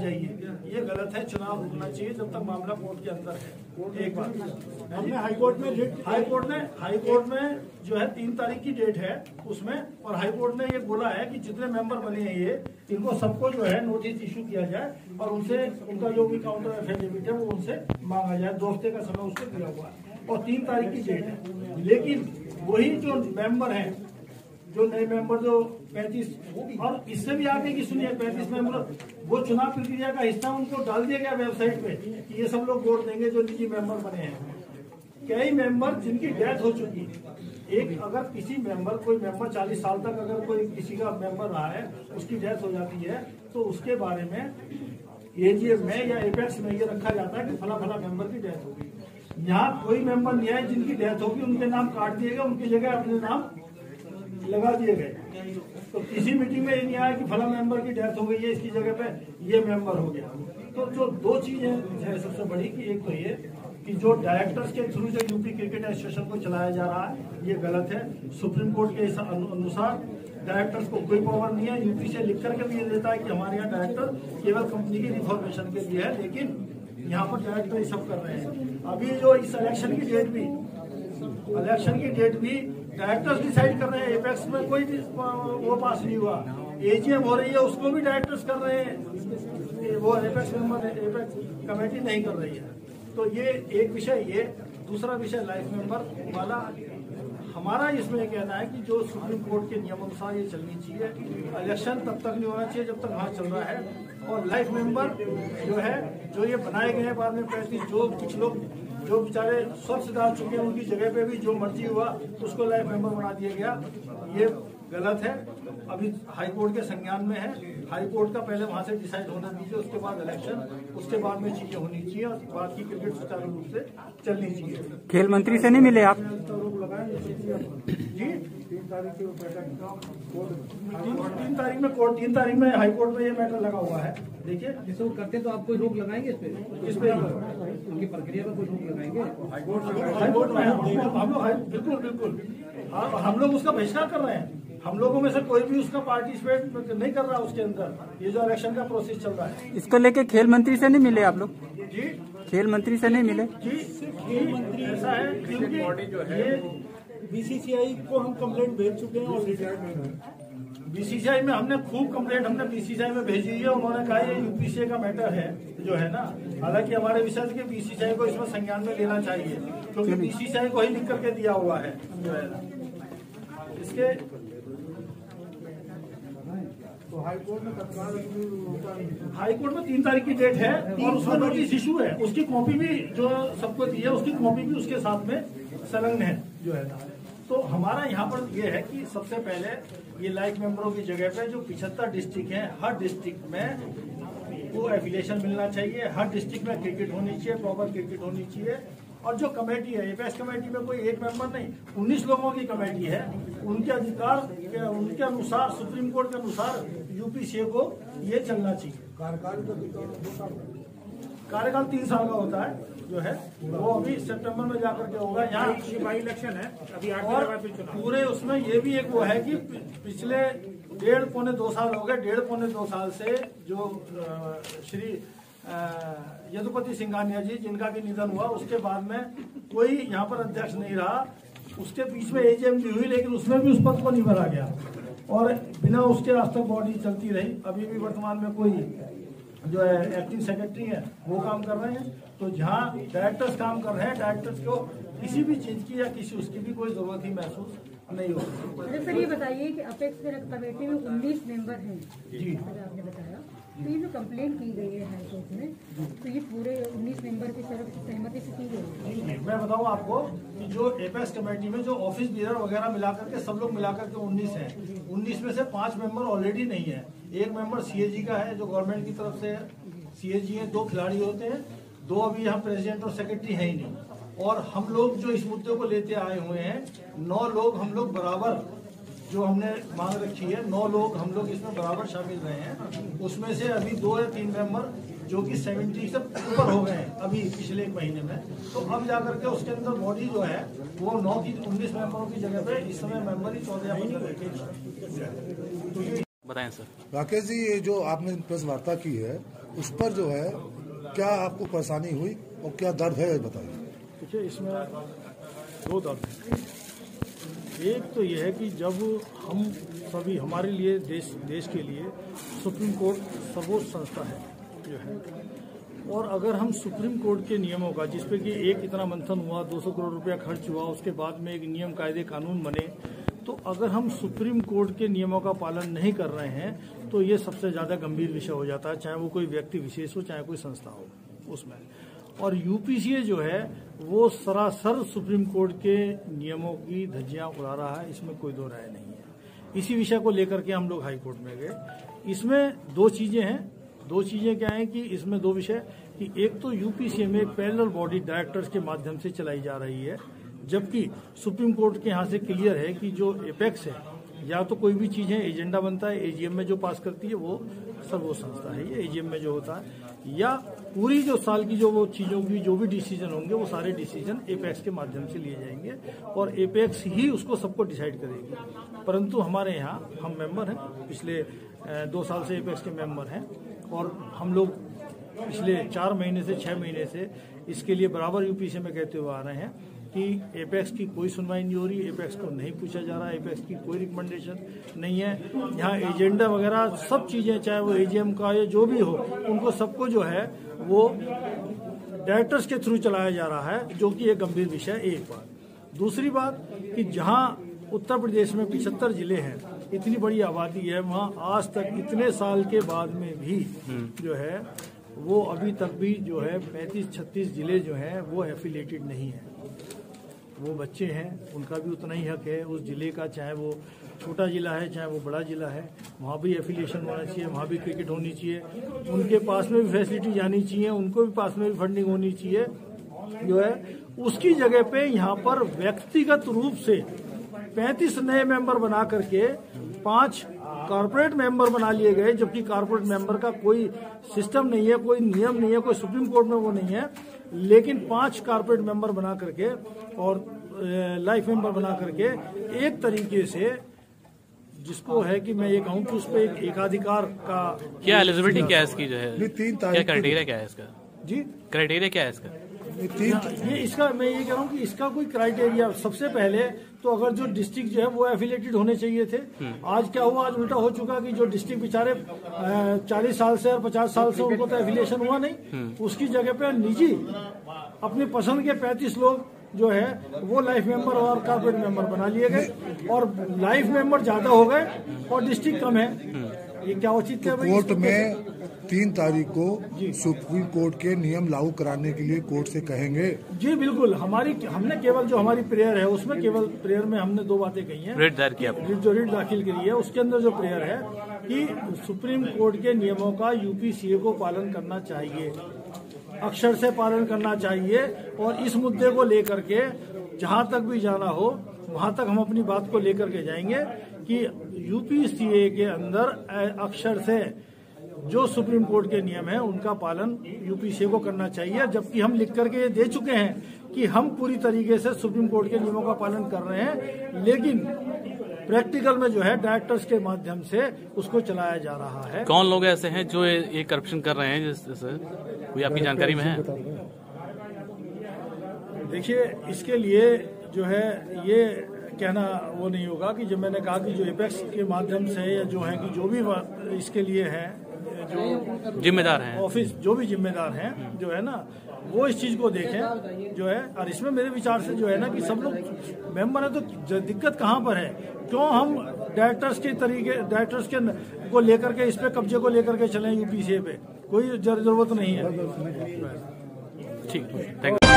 जाइए, ये गलत है। चुनाव रुकना चाहिए जब तक मामला कोर्ट के अंदर है। एक बात हमने हाईकोर्ट में जो है 3 तारीख की डेट है उसमें, और हाईकोर्ट ने ये बोला है कि जितने मेंबर बने हैं ये इनको सबको जो है नोटिस इशू किया जाए और उनसे उनका जो भी काउंटर एफिडेविट है वो उनसे मांगा जाए। 2 हफ्ते का समय उसको दिया हुआ है और 3 तारीख की डेट है। लेकिन वही जो मेंबर हैं, जो नए मेंबर जो 35 और इससे भी आगे की सुनिए 35 मेंबर, वो चुनाव प्रक्रिया का हिस्सा उनको डाल दिया गया वेबसाइट पे कि ये सब लोग वोट देंगे जो निजी मेंबर बने हैं। कई मेंबर जिनकी डेथ हो चुकी है, एक अगर किसी मेंबर कोई मेंबर 40 साल तक अगर कोई किसी का मेंबर रहा है उसकी डेथ हो जाती है तो उसके बारे में एजीएम में या एपेक्स में ये रखा जाता है कि फला फला मेंबर की डेथ होगी। यहाँ कोई मेंबर नहीं है जिनकी डेथ होगी उनके नाम काट दिए गए, उनकी जगह अपने नाम लगा दिए गए। तो किसी मीटिंग में ये नहीं आया कि फला मेंबर की डेथ हो गई है इसकी जगह पे ये मेंबर हो गया। तो जो 2 चीजें है सबसे बड़ी कि एक तो ये कि जो डायरेक्टर्स के थ्रू जो यूपी क्रिकेट एसोसिएशन को चलाया जा रहा है ये गलत है। सुप्रीम कोर्ट के अनुसार डायरेक्टर्स को कोई पावर नहीं है। यूपी से लिख करके भी ये देता है कि हमारे यहाँ डायरेक्टर केवल कंपनी की रिफॉर्मेशन के लिए है, लेकिन यहाँ पर डायरेक्टर ये सब कर रहे हैं। अभी जो इस इलेक्शन की डेट भी डायरेक्टर्स डिसाइड कर रहे हैं। एपेक्स में कोई वो पास नहीं हुआ, एजीएम हो रही है उसको भी डायरेक्टर्स कर रहे हैं, वो एपेक्स कमेटी नहीं कर रही है। तो ये एक विषय ये। दूसरा विषय लाइफ मेंबर वाला, हमारा इसमें कहना है कि जो सुप्रीम कोर्ट के नियम अनुसार ये चलनी चाहिए। इलेक्शन तब तक नहीं होना चाहिए जब तक वहाँ चल रहा है। और लाइफ मेंबर जो है जो ये बनाए गए हैं बाद में 35 जो कुछ लोग जो बेचारे स्वस्थ डाल चुके हैं उनकी जगह पे भी जो मर्जी हुआ उसको लाइफ मेंबर बना दिया गया, ये गलत है। अभी हाईकोर्ट के संज्ञान में है। हाईकोर्ट का पहले वहां से डिसाइड होना दीजिए, उसके बाद इलेक्शन, उसके बाद में चीजें होनी चाहिए और बाकी क्रिकेट सुचारू रूप से चलनी चाहिए। खेल मंत्री से नहीं मिले आप? जी 3 तारीख में हाईकोर्ट में ये मैटर लगा हुआ है। देखिए जिसको करते तो आप कोई रोक लगाएंगे इस पे उनकी प्रक्रिया पर कोई रोक लगाएंगे? हाईकोर्ट में हम लोग बिल्कुल हम लोग उसका बहिष्कार कर रहे हैं। हम लोगों में से कोई भी उसका पार्टिसिपेट नहीं कर रहा उसके अंदर, ये जो इलेक्शन का प्रोसेस चल रहा है। इसको लेके खेल मंत्री से नहीं मिले आप लोग? जी खेल मंत्री से नहीं मिले? जी खेल मंत्री ऐसा है क्योंकि बॉडी जो है बीसीसीआई को हम कंप्लेंट भेज चुके हैं और बीसीसीआई में हमने खूब कंप्लेंट हमने बीसीसीआई में भेजी है। उन्होंने कहा ये यूपीसीए का मैटर है जो है ना। हालांकि हमारे विषय के बीसीसीआई को इसमें संज्ञान में लेना चाहिए क्योंकि बीसीसीआई को ही लिख करके दिया हुआ है जो है ना। इसके तो हाईकोर्ट में तत्काल हाईकोर्ट में 3 तारीख की डेट है और उसमें नोटिस इशू है। उसकी कॉपी भी जो सबको दी है उसकी कॉपी भी उसके साथ में संलग्न है जो है ना। तो हमारा यहाँ पर ये है कि सबसे पहले ये लाइफ मेंबरों की जगह पे जो 75 डिस्ट्रिक्ट हैं, हर डिस्ट्रिक्ट में वो एफिलिएशन मिलना चाहिए। हर डिस्ट्रिक्ट में क्रिकेट होनी चाहिए, प्रॉपर क्रिकेट होनी चाहिए। और जो कमेटी है एपेक्स कमेटी में कोई एक मेंबर नहीं, 19 लोगों की कमेटी है। उनके अधिकार उनके अनुसार सुप्रीम कोर्ट के अनुसार यूपीसीए को ये चलना चाहिए। कार्यकाल 3 साल का होता है जो है वो अभी सितंबर में जाकर के होगा। यहाँ बाई इलेक्शन है अभी 8 और दिन बाद पूरे उसमें ये भी एक वो है कि पिछले 1.5-2 साल हो गए। 1.5-2 साल से जो श्री यदुपति सिंघानिया जी जिनका भी निधन हुआ उसके बाद में कोई यहाँ पर अध्यक्ष नहीं रहा। उसके बीच में एजीएम भी हुई लेकिन उसमें भी उस पद को नहीं भरा गया और बिना उसके आज तक बॉडी चलती रही। अभी भी वर्तमान में कोई जो है एक्टिंग सेक्रेटरी है वो काम कर रहे हैं। तो जहाँ डायरेक्टर्स काम कर रहे हैं, डायरेक्टर्स को किसी भी चीज की या किसी उसकी भी कोई जरूरत ही महसूस नहीं होती। अच्छा सर ये बताइए कि अपेक्स कमेटी में 19 मेंबर हैं जी, आपने बताया, तो ये जो कंप्लेंट की गई है हाईकोर्ट में तो ये पूरे 19 मेंबर की सहमति से की गई है? मैं बताऊं आपको कि जो एपेक्स कमेटी में जो ऑफिस बीरर वगैरह मिलाकर के सब लोग मिलाकर के 19 हैं। 19 में से 5 मेंबर ऑलरेडी नहीं है। एक मेंबर सीएजी का है जो गवर्नमेंट की तरफ से है। सीएजी है, 2 खिलाड़ी होते हैं, 2 अभी यहाँ प्रेसिडेंट और सेक्रेटरी है ही नहीं। और हम लोग जो इस मुद्दे को लेते आए हुए हैं 9 लोग हम लोग बराबर जो हमने मांग रखी है 9 लोग हम लोग इसमें बराबर शामिल रहे हैं। उसमें से अभी 2 या 3 मेंबर जो कि 70 से ऊपर हो गए हैं अभी पिछले 1 महीने में। तो अब जाकर के उसके अंदर बॉडी जो है वो 19 मेंबरों की जगह पे इस समय मेंबर ही 14 या 15 बताएं सर। राकेश जी, ये जो आपने प्रेस वार्ता की है उस पर जो है क्या आपको परेशानी हुई और क्या दर्द है बताइए। देखिए, इसमें दो दर्द है। एक तो यह है कि जब हम सभी, हमारे लिए देश के लिए सुप्रीम कोर्ट सर्वोच्च संस्था है जो है, और अगर हम सुप्रीम कोर्ट के नियमों का, जिसपे कि एक इतना मंथन हुआ, 200 करोड़ रुपया खर्च हुआ, उसके बाद में एक नियम कायदे कानून बने, तो अगर हम सुप्रीम कोर्ट के नियमों का पालन नहीं कर रहे हैं तो ये सबसे ज़्यादा गंभीर विषय हो जाता है, चाहे वो कोई व्यक्ति विशेष हो, चाहे कोई संस्था हो उसमें। और यूपीसीए जो है वो सरासर सुप्रीम कोर्ट के नियमों की धज्जियां उड़ा रहा है, इसमें कोई दो राय नहीं है। इसी विषय को लेकर के हम लोग हाई कोर्ट में गए। इसमें दो चीजें हैं। दो चीजें क्या हैं कि इसमें दो विषय कि एक तो यूपीसीए में एक पैरेलल बॉडी डायरेक्टर्स के माध्यम से चलाई जा रही है, जबकि सुप्रीम कोर्ट के यहाँ से क्लियर है कि जो एपेक्स है, या तो कोई भी चीज है एजेंडा बनता है, एजीएम में जो पास करती है वो सर्वोच्च संस्था है, ये एजीएम में जो होता है, या पूरी जो साल की जो वो चीजों की जो भी डिसीजन होंगे वो सारे डिसीजन एपेक्स के माध्यम से लिए जाएंगे और एपेक्स ही उसको सबको डिसाइड करेगी। परंतु हमारे यहाँ हम मेंबर हैं, पिछले 2 साल से एपेक्स के मेंबर हैं, और हम लोग पिछले 4 महीने से 6 महीने से इसके लिए बराबर यूपीसीए में कहते हुए आ रहे हैं कि एपेक्स की कोई सुनवाई नहीं हो रही, एपेक्स को नहीं पूछा जा रहा, एपेक्स की कोई रिकमेंडेशन नहीं है। यहाँ एजेंडा वगैरह सब चीजें, चाहे वो एजीएम का या जो भी हो, उनको सबको जो है वो डायरेक्टर्स के थ्रू चलाया जा रहा है, जो कि एक गंभीर विषय है। एक बात। दूसरी बात कि जहाँ उत्तर प्रदेश में 75 जिले हैं, इतनी बड़ी आबादी है, वहाँ आज तक इतने साल के बाद में भी जो है वो अभी तक भी जो है 35-36 जिले जो हैं वो एफिलिएटेड नहीं है। वो बच्चे हैं, उनका भी उतना ही हक है उस जिले का, चाहे वो छोटा जिला है चाहे वो बड़ा जिला है, वहाँ भी एफिलिएशन होना चाहिए, वहाँ भी क्रिकेट होनी चाहिए, उनके पास में भी फैसिलिटी जानी चाहिए, उनको भी पास में भी फंडिंग होनी चाहिए जो है। उसकी जगह पे यहाँ पर व्यक्तिगत रूप से 35 नए मेंबर बना करके 5 कॉर्पोरेट मेंबर बना लिए गए, जबकि कॉर्पोरेट मेंबर का कोई सिस्टम नहीं है, कोई नियम नहीं है, कोई सुप्रीम कोर्ट में वो नहीं है, लेकिन 5 कॉर्पोरेट मेंबर बना करके और लाइफ मेंबर बना करके एक तरीके से, जिसको है कि मैं ये कहूँ कि उस पर एक एकाधिकार का क्या एलिजिबिलिटी क्या है इसकी जो है, क्या क्राइटेरिया क्या है इसका जी, क्राइटेरिया क्या है इसका? ये इसका मैं ये कह रहा हूँ कि इसका कोई क्राइटेरिया, सबसे पहले तो अगर जो डिस्ट्रिक्ट जो है वो एफिलेटेड होने चाहिए थे। आज क्या हुआ, आज उल्टा हो चुका कि जो डिस्ट्रिक्ट बेचारे 40 साल से और 50 साल से उनको तो एफिलिएशन हुआ नहीं, उसकी जगह पे निजी अपनी पसंद के 35 लोग जो है वो लाइफ मेंबर और कॉर्पोरेट मेंबर बना लिए गए, और लाइफ मेंबर ज्यादा हो गए और डिस्ट्रिक्ट कम है। ये क्या उचित है? कोर्ट में 3 तारीख को सुप्रीम कोर्ट के नियम लागू कराने के लिए कोर्ट से कहेंगे। जी बिल्कुल, हमने केवल जो हमारी प्रेयर है उसमें, केवल प्रेयर में हमने 2 बातें कही हैं। रिट दाखिल करी है, उसके अंदर जो प्रेयर है कि सुप्रीम कोर्ट के नियमों का यूपीसीए को पालन करना चाहिए, अक्षर से पालन करना चाहिए, और इस मुद्दे को लेकर के जहां तक भी जाना हो वहां तक हम अपनी बात को लेकर के जाएंगे कि यूपीसीए के अंदर अक्षर से जो सुप्रीम कोर्ट के नियम है उनका पालन यूपीसीए को करना चाहिए। जबकि हम लिख करके ये दे चुके हैं कि हम पूरी तरीके से सुप्रीम कोर्ट के नियमों का पालन कर रहे हैं, लेकिन प्रैक्टिकल में जो है डायरेक्टर्स के माध्यम से उसको चलाया जा रहा है। कौन लोग ऐसे हैं जो ये करप्शन कर रहे हैं, जैसे कोई आपकी जानकारी में है? देखिए, इसके लिए जो है ये कहना वो नहीं होगा कि जब मैंने कहा कि जो एपेक्स के माध्यम से या जो है कि जो भी इसके लिए है, जो जिम्मेदार हैं, ऑफिस जो भी जिम्मेदार हैं जो है ना, वो इस चीज को देखें जो है। और इसमें मेरे विचार से जो है ना कि सब लोग मेंबर है, तो दिक्कत कहाँ पर है? क्यों हम डायरेक्टर्स के को लेकर के, इस पे कब्जे को लेकर के चलें यूपीसीए पे? कोई जरूरत नहीं है। ठीक, थैंक यू।